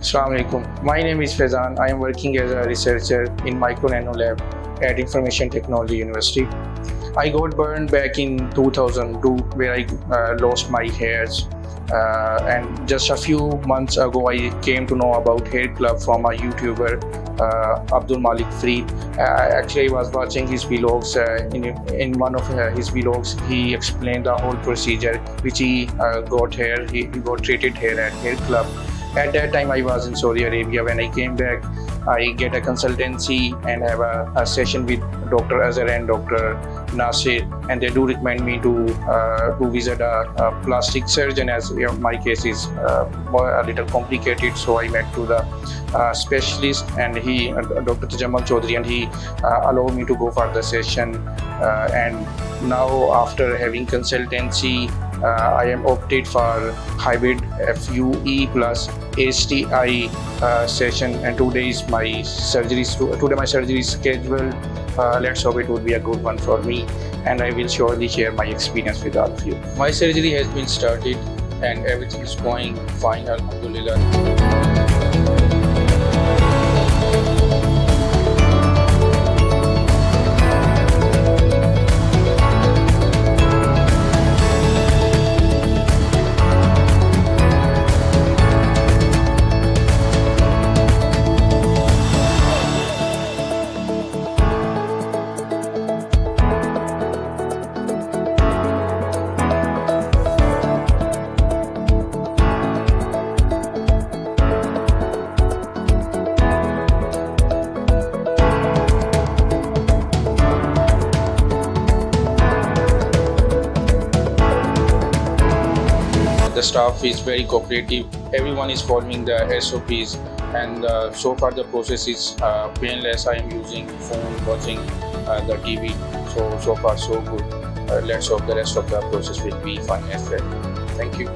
Assalamu alaikum. My name is Faizan. I am working as a researcher in Micro Nano Lab at Information Technology University. I got burned back in 2002 where I lost my hairs. And just a few months ago, I came to know about Hair Club from a YouTuber, Abdul Malik Freed. Actually, I was watching his vlogs. In one of his vlogs, he explained the whole procedure which he got hair. He got treated hair at Hair Club. At that time, I was in Saudi Arabia. When I came back, I get a consultancy and have a session with Dr. Azhar and Dr. Nasir, and they do recommend me to visit a plastic surgeon, as my case is a little complicated. So I met to the specialist, and he, Dr. Tajamal Chaudhary, and he allowed me to go for the session. And now, after having consultancy, I am opted for Hybrid FUE plus HTI session, and today my surgery is scheduled. Let's hope it would be a good one for me, and I will surely share my experience with all of you. My surgery has been started and everything is going fine, alhamdulillah. The staff is very cooperative. Everyone is following the SOPs, and so far the process is painless. I am using phone, watching the TV. So far so good. Let's hope the rest of the process will be fine as well. Thank you.